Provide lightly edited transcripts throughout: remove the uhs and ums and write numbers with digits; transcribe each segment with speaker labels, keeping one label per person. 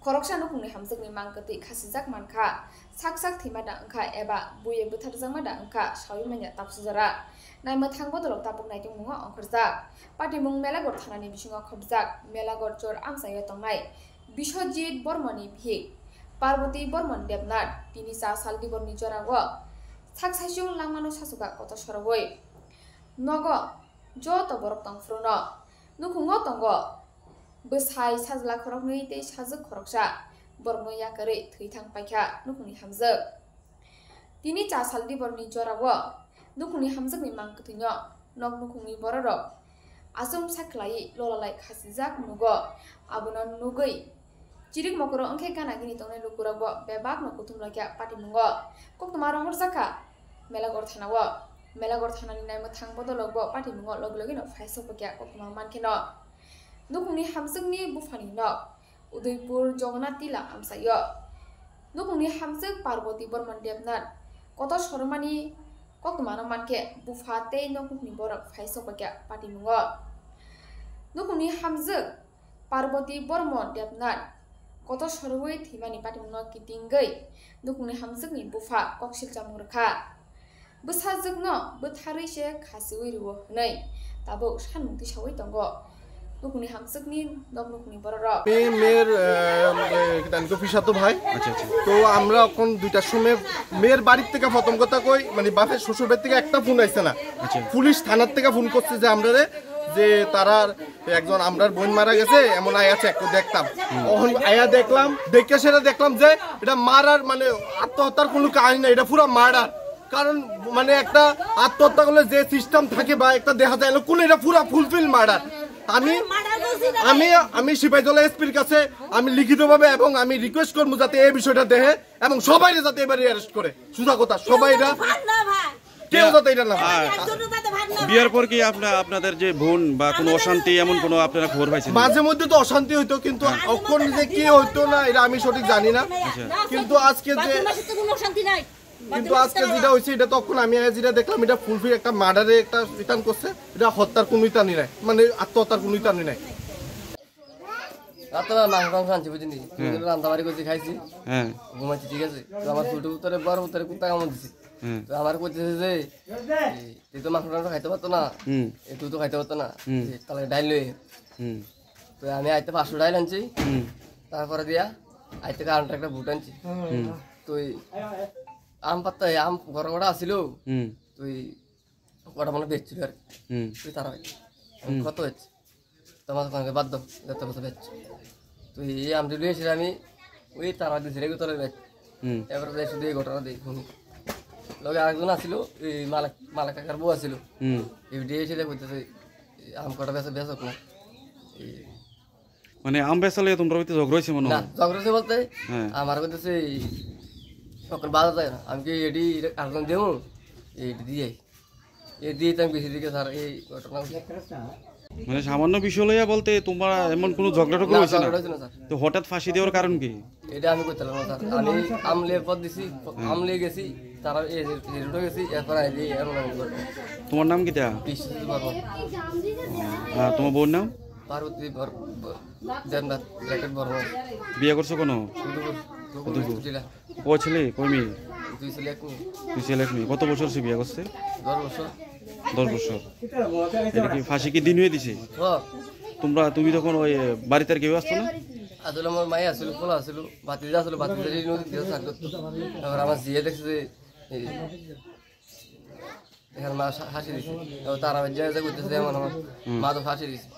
Speaker 1: Koroksa nukungni hamjakni mangkati khasijak manka sak thimada angka eba buye butharjangmada angka sawimanya tapsujara naima thangbo dolok tapuk naitung munga ongkhorjak patimung melagor thanani bisingo khobjak melagor chor amsayo tongnai Bishojit Bormani Bhik Parvati Borman Devnath tini sa saldiborni jorago saksaisyung langmano sasuka koto sorogoi nogo joto borok tongfruno nukungo tongo besai sajla khoroknui tei sajuk khoroksa bormo yakare thwithang paikha nukuni hamjak tini cha saldiborni jorago nukuni hamjakni mangkthino nok nukuni bororok asum saklai lolalai khasijak nugo abono nugui Cirik mokoro angke kana gini tongnai lukurago bebak no kutum lakya patimungo koktumaro horsaka melagor thanani naimo thangbo dologbo patimungo loglogi no phaiso pakya koktumang mankeno nukungni hamjakni bufani no Udaipur Jagannath Tila amsayo nukungni hamjak Parvati Borman Devnath koto sormani koktumano manke bufate nukungni borok phaiso pakya patimungo nukungni hamjak Parvati Borman Devnath koto sorwei thimani patimuno kitinggai nukungni hamjakni bufa koksil jamurkha bwsajukno bwtharui se khasiwi ruwo hnai tabo sanmungti sawai tongo nukungni hamjakni nukungni bororok
Speaker 2: पे मेर कितानको पिसा तो भाई अच्छा तो আমরা এখন দুইটার সময় মেয়ের বাড়ির থেকে প্রথম কথা কই মানে বাপের শ্বশুর বাড়ি থেকে একটা ফোন আইছে না পুলিশ থানার থেকে ফোন করছে যে আমরারে যে তারার একজন আমরার বোন মারা গেছে এমন আয়াছে একটু দেখতাম তখন আয়া দেখলাম দেখে সেটা দেখলাম যে এটা মারার মানে আত্মহত্যার কোনো কাহিনী না এটা পুরো মার্ডার কারণ মানে একটা আত্মহত্যা করলে যে সিস্টেম থাকে বা একটা দেখা যায় কোন এটা পুরো ফুলফিল মার্ডার আমি সিপাহীজলা এসপির কাছে আমি লিখিতভাবে এবং আমি রিকোয়েস্ট করব যাতে এই বিষয়টা দেখে এবং সবাই যাতে এবারে অ্যারেস্ট করে সুজা কথা সবাইরা কেউ যাতে এটা না
Speaker 3: বিয়ার পর কি আপনাদের যে বোন বা কোনো অশান্তি এমন কোনো আপনারা খবর পাইছেন
Speaker 2: মাঝে মধ্যে তো অশান্তি হইতো কিন্তু অক্ষণ যে কি হইতো না এটা আমি সঠিক জানি না কিন্তু আজকে যে কিন্তু আজকে যেটা হয়েছে এটা তখন আমি যেটা দেখলাম এটা ফুলফিল একটা মার্ডারে একটা রিটার্ন করছে এটা হত্যার কোনো ইতানি নাই মানে আত্মহত্যার কোনো ইতানি নাই
Speaker 4: রাতে মাংস আনছি বুঝিনি রান্দাবাড়ি করছি খাইছি ঘুমাচ্ছি ঠিক আছে তো আমার ছোট উত্তরে বড় উত্তরে কুত্তা কামড় দিছে তো আমার কইতেছে যে তুই তো মাংস খাইতে পারতো না তুই তো খাইতে পারতো না তাহলে ডাইল লই তো আমি আইতে 500 ডাইল আনছি তারপরে দিয়া আইতে কারণটা একটা বুট আনছি তুই আম পাত্তা আম ঘর ঘটা আসিল তুই কটা মনে বেচছিল আর তুই তারা কত হচ্ছে তোমার সঙ্গে বাধ্য যত বছর বেচ তুই এই আমটি লিয়েছিল আমি ওই তারা দিয়েছি রেগে তোর বেচ এবার শুধু এই ঘটনা দিই শুনি লগে আরেকজন আসিল এই মালা কাকার বউ আসিল এই দিয়েছে কইতেছে আম কটা বেচা বেচক না
Speaker 3: মানে আম বেচালে তোমরা ঝগড়া হয়েছে মনে হয়
Speaker 4: ঝগড়া হয়েছে বলতে আমার কইতেছে তখন বাধা যায় না আমি কি এটি আরেকজন দেবো এইটি দিয়ে এই দিয়ে তো আমি বেশি দিকে স্যার এই ঘটনা
Speaker 3: মানে সামান্য বিষয় লইয়া বলতে তোমরা এমন কোনো ঝগড়া টগড়া হয়েছে না তো হঠাৎ ফাঁসি দেওয়ার কারণ কি
Speaker 4: এটা আমি কইতে পারলাম না স্যার আমি আমলের পথ দিছি আমলে গেছি তারা এই রুটে গেছি এরপর আইলি এমন
Speaker 3: তোমার নাম কিটা হ্যাঁ তোমার বোন নাম
Speaker 4: পার্বতী দেবনাথ ব্র্যাকেট বর্মন
Speaker 3: বিয়ে করছো কোনো ও ছেলে কই মেয়ে
Speaker 4: দুই
Speaker 3: ছেলে এক মেয়ে কত বছর সে বিয়ে করছে 10 বছর এটা কি ফাঁসি কি দিন হয়ে দিছে তুমি তখন ওই বাড়িতে আর কেউ আসতো না
Speaker 4: আসলে আমার মাই আসলো পোলা আসলো ভাতিজা আসলো ভাতিজা নদীতে থাকতো এবার আমার জিয়ে দেখছে যে এখানে মা ফাঁসি দিছে তারা যা যা করতেছে আমার মা তো ফাঁসি দিছে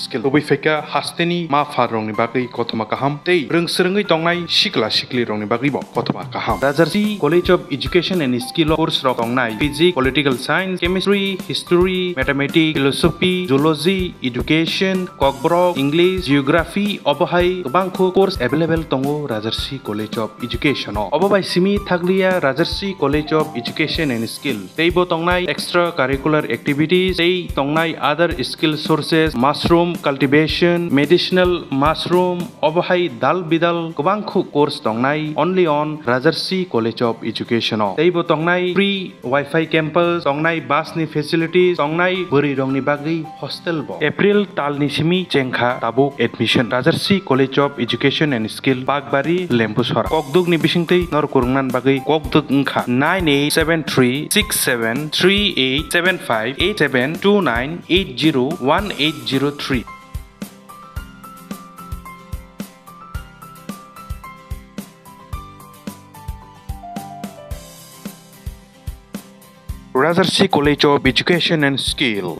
Speaker 5: skill to bifeka hasteni ma farong ni bagui kotoma kaham tei rungsrungai tongnai sikla sikli rong ni bagui bo kotoma kaham Rajarsi College of Education and Skill course rok tongnai physics political science chemistry history mathematics philosophy zoology education kokborok english geography obohai gobangkho course available tongo Rajarsi College of Education obobai simi thaglia Rajarsi College of Education and Skill tei bo tongnai extra curricular activities tei tongnai other skill sources mushroom cultivation, medicinal mushroom, obahai dal bidal kubangku course tongnai only on Rajarsi College of Education. Teibo tongnai free Wi-Fi campus, tongnai bus ni facilities, tongnai buri rongni bagi hostel bo. April tal ni simi jengkha tabuk admission. Rajarsi College of Education and Skill Bagbari Lempuswara. Kokduk ni bisingtei nor kurungnan bagi kokduk ngkha 98736738758729801803. Rajarsi College of Education and Skill.